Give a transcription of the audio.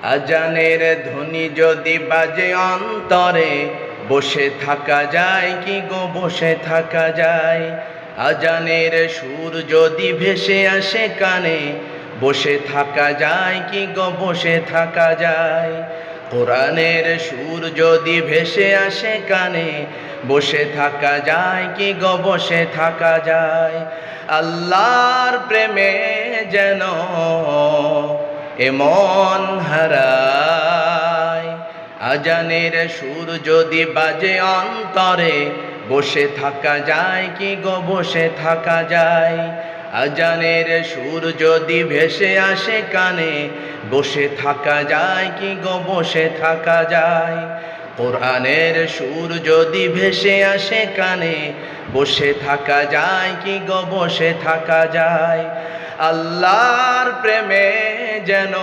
আজানের ধ্বনি যদি বাজে অন্তরে, বসে থাকা যায় কি গো, বসে থাকা যায়? আজানের সুর যদি ভেসে আসে কানে, বসে থাকা যায় কি গো, বসে থাকা যায়? কোরআনের সুর যদি ভেসে আসে কানে, বসে থাকা যায় কি গো, বসে থাকা যায়? আল্লাহর প্রেমে যেন এমন হারায়। আজানের সুর যদি বাজে অন্তরে, বসে থাকা যায় কি গো, বসে থাকা যায়? আজানের সুর যদি ভেসে আসে কানে, বসে থাকা যায় কি গো, বসে থাকা যায়? কোরআনের সুর যদি ভেসে আসে কানে, বসে থাকা যায় কি গো, বসে থাকা যায়? আল্লাহর প্রেমে যেন